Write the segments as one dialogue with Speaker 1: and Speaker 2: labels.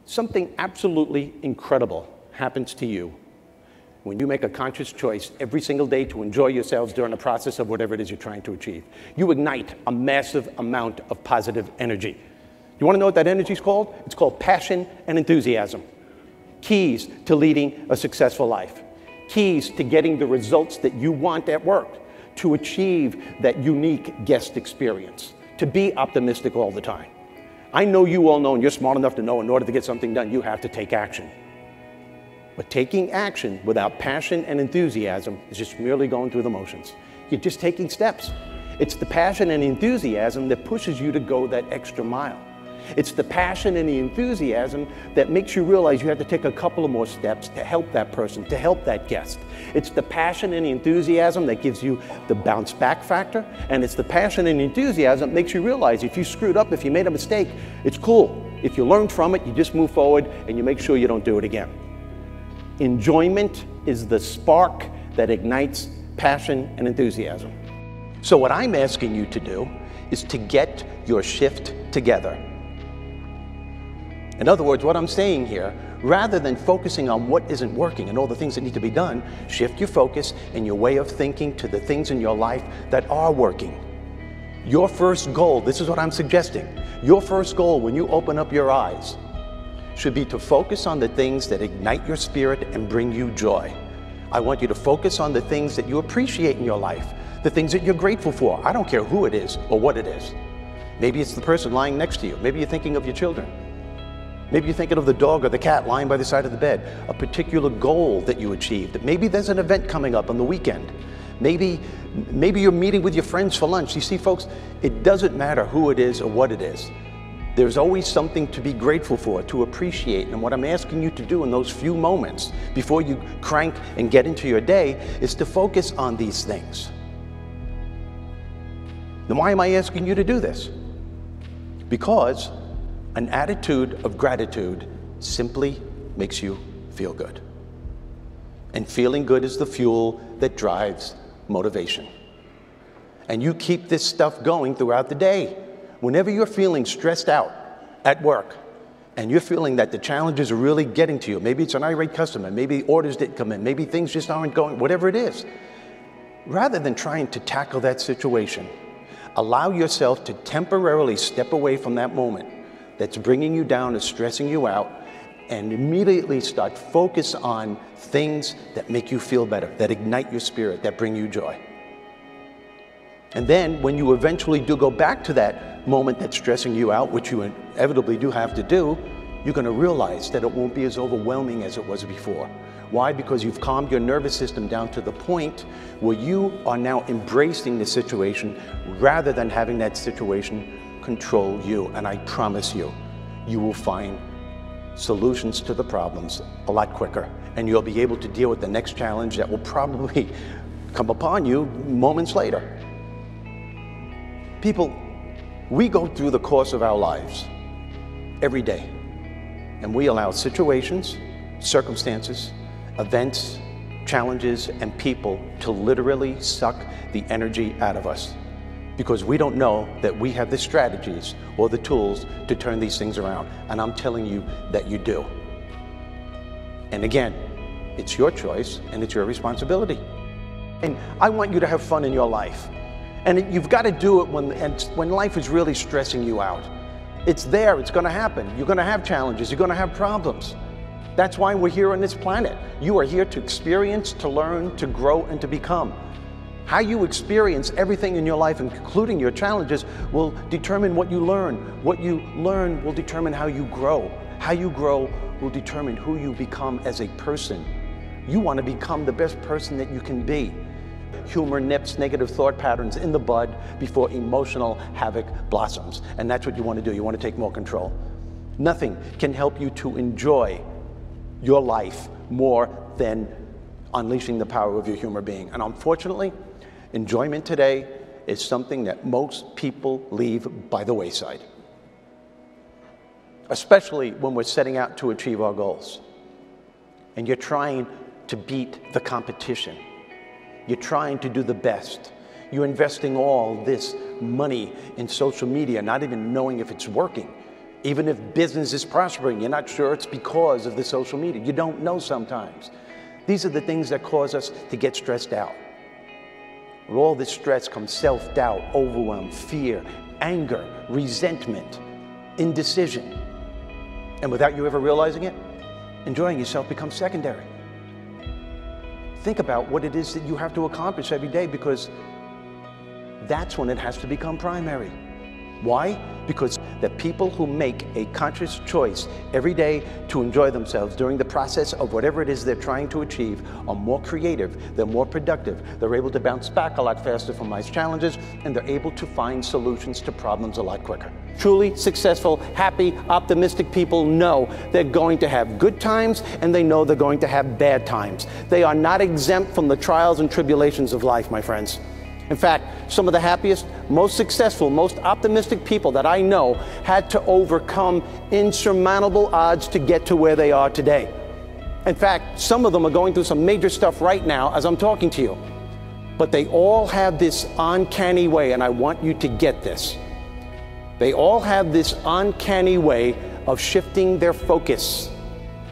Speaker 1: Something absolutely incredible happens to you when you make a conscious choice every single day to enjoy yourselves during the process of whatever it is you're trying to achieve. You ignite a massive amount of positive energy. You want to know what that energy is called? It's called passion and enthusiasm. Keys to leading a successful life. Keys to getting the results that you want at work, to achieve that unique guest experience, to be optimistic all the time. I know you all know, and you're smart enough to know, in order to get something done, you have to take action. But taking action without passion and enthusiasm is just merely going through the motions. You're just taking steps. It's the passion and enthusiasm that pushes you to go that extra mile. It's the passion and the enthusiasm that makes you realize you have to take a couple of more steps to help that person, to help that guest. It's the passion and the enthusiasm that gives you the bounce back factor. And it's the passion and enthusiasm that makes you realize if you screwed up, if you made a mistake, it's cool. If you learned from it, you just move forward and you make sure you don't do it again. Enjoyment is the spark that ignites passion and enthusiasm. So what I'm asking you to do is to get your shift together. In other words, what I'm saying here, rather than focusing on what isn't working and all the things that need to be done, shift your focus and your way of thinking to the things in your life that are working. Your first goal, this is what I'm suggesting, your first goal when you open up your eyes should be to focus on the things that ignite your spirit and bring you joy. I want you to focus on the things that you appreciate in your life, the things that you're grateful for. I don't care who it is or what it is. Maybe it's the person lying next to you. Maybe you're thinking of your children. Maybe you're thinking of the dog or the cat lying by the side of the bed, a particular goal that you achieved. Maybe there's an event coming up on the weekend. Maybe you're meeting with your friends for lunch. You see, folks, it doesn't matter who it is or what it is. There's always something to be grateful for, to appreciate. And what I'm asking you to do in those few moments before you crank and get into your day is to focus on these things. Then why am I asking you to do this? Because an attitude of gratitude simply makes you feel good. And feeling good is the fuel that drives motivation. And you keep this stuff going throughout the day. Whenever you're feeling stressed out at work, and you're feeling that the challenges are really getting to you, maybe it's an irate customer, maybe orders didn't come in, maybe things just aren't going, whatever it is, rather than trying to tackle that situation, allow yourself to temporarily step away from that moment that's bringing you down, is stressing you out, and immediately start focus on things that make you feel better, that ignite your spirit, that bring you joy. And then when you eventually do go back to that moment that's stressing you out, which you inevitably do have to do, you're going to realize that it won't be as overwhelming as it was before. Why? Because you've calmed your nervous system down to the point where you are now embracing the situation rather than having that situation control you. And I promise you, you will find solutions to the problems a lot quicker. And you'll be able to deal with the next challenge that will probably come upon you moments later. People, we go through the course of our lives every day, and we allow situations, circumstances, events, challenges, and people to literally suck the energy out of us because we don't know that we have the strategies or the tools to turn these things around. And I'm telling you that you do. And again, it's your choice and it's your responsibility. And I want you to have fun in your life. And you've got to do it when life is really stressing you out. It's there, it's going to happen. You're going to have challenges, you're going to have problems. That's why we're here on this planet. You are here to experience, to learn, to grow, and to become. How you experience everything in your life, including your challenges, will determine what you learn. What you learn will determine how you grow. How you grow will determine who you become as a person. You want to become the best person that you can be. Humor nips negative thought patterns in the bud before emotional havoc blossoms. And that's what you want to do. You want to take more control. Nothing can help you to enjoy your life more than unleashing the power of your humor being. And unfortunately, enjoyment today is something that most people leave by the wayside, especially when we're setting out to achieve our goals. And you're trying to beat the competition. You're trying to do the best. You're investing all this money in social media, not even knowing if it's working. Even if business is prospering, you're not sure it's because of the social media. You don't know sometimes. These are the things that cause us to get stressed out. With all this stress comes self-doubt, overwhelm, fear, anger, resentment, indecision. And without you ever realizing it, enjoying yourself becomes secondary. Think about what it is that you have to accomplish every day, because that's when it has to become primary. Why? Because the people who make a conscious choice every day to enjoy themselves during the process of whatever it is they're trying to achieve are more creative, they're more productive, they're able to bounce back a lot faster from life's challenges, and they're able to find solutions to problems a lot quicker. Truly successful, happy, optimistic people know they're going to have good times, and they know they're going to have bad times. They are not exempt from the trials and tribulations of life, my friends. In fact, some of the happiest, most successful, most optimistic people that I know had to overcome insurmountable odds to get to where they are today. In fact, some of them are going through some major stuff right now as I'm talking to you. But they all have this uncanny way, and I want you to get this. They all have this uncanny way of shifting their focus.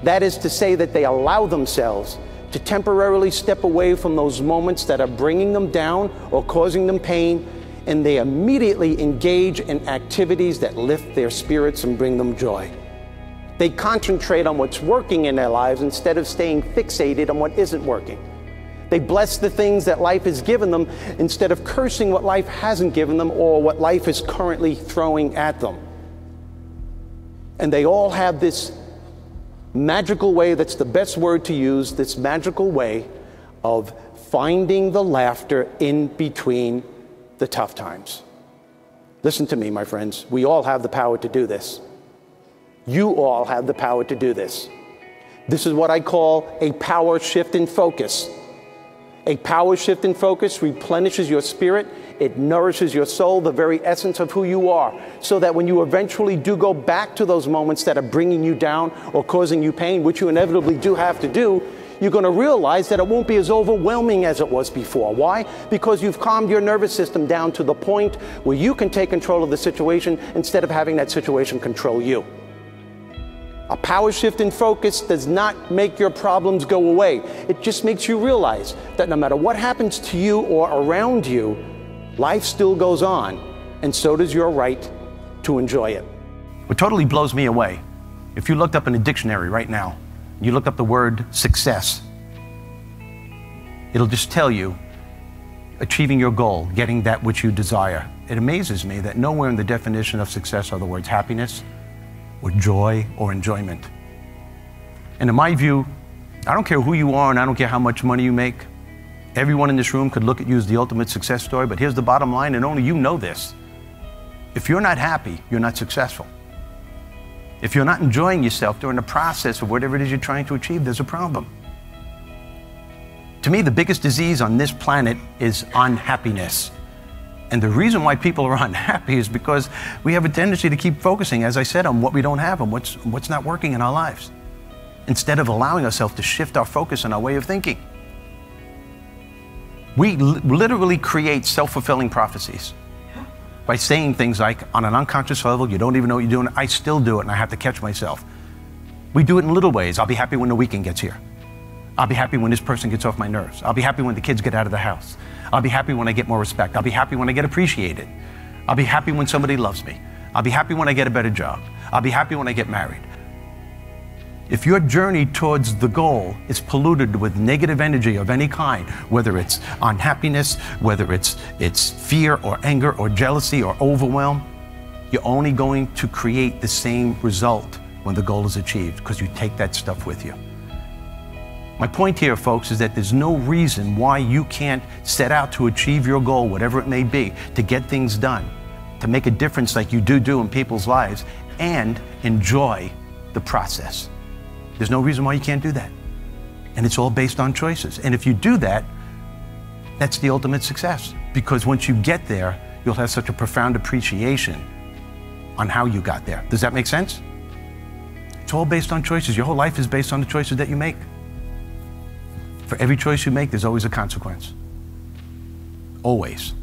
Speaker 1: That is to say that they allow themselves to temporarily step away from those moments that are bringing them down or causing them pain, and they immediately engage in activities that lift their spirits and bring them joy. They concentrate on what's working in their lives instead of staying fixated on what isn't working. They bless the things that life has given them instead of cursing what life hasn't given them or what life is currently throwing at them. And they all have this magical way, that's the best word to use, this magical way of finding the laughter in between the tough times. Listen to me, my friends. We all have the power to do this. You all have the power to do this. This is what I call a power shift in focus. A power shift in focus replenishes your spirit. It nourishes your soul, the very essence of who you are, so that when you eventually do go back to those moments that are bringing you down or causing you pain, which you inevitably do have to do, you're going to realize that it won't be as overwhelming as it was before. Why? Because you've calmed your nervous system down to the point where you can take control of the situation instead of having that situation control you. A power shift in focus does not make your problems go away. It just makes you realize that no matter what happens to you or around you, life still goes on, and so does your right to enjoy it. What totally blows me away, if you looked up in a dictionary right now, you look up the word success, it'll just tell you achieving your goal, getting that which you desire. It amazes me that nowhere in the definition of success are the words happiness or joy or enjoyment. And in my view, I don't care who you are and I don't care how much money you make. Everyone in this room could look at you as the ultimate success story, but here's the bottom line, and only you know this. If you're not happy, you're not successful. If you're not enjoying yourself during the process of whatever it is you're trying to achieve, there's a problem. To me, the biggest disease on this planet is unhappiness. And the reason why people are unhappy is because we have a tendency to keep focusing, as I said, on what we don't have and what's not working in our lives, instead of allowing ourselves to shift our focus and our way of thinking. We literally create self-fulfilling prophecies by saying things like, on an unconscious level, you don't even know what you're doing, I still do it and I have to catch myself. We do it in little ways. I'll be happy when the weekend gets here. I'll be happy when this person gets off my nerves. I'll be happy when the kids get out of the house. I'll be happy when I get more respect. I'll be happy when I get appreciated. I'll be happy when somebody loves me. I'll be happy when I get a better job. I'll be happy when I get married. If your journey towards the goal is polluted with negative energy of any kind, whether it's unhappiness, whether it's fear or anger or jealousy or overwhelm, you're only going to create the same result when the goal is achieved, because you take that stuff with you. My point here, folks, is that there's no reason why you can't set out to achieve your goal, whatever it may be, to get things done, to make a difference like you do in people's lives, and enjoy the process. There's no reason why you can't do that. And it's all based on choices. And if you do that, that's the ultimate success. Because once you get there, you'll have such a profound appreciation on how you got there. Does that make sense? It's all based on choices. Your whole life is based on the choices that you make. For every choice you make, there's always a consequence. Always.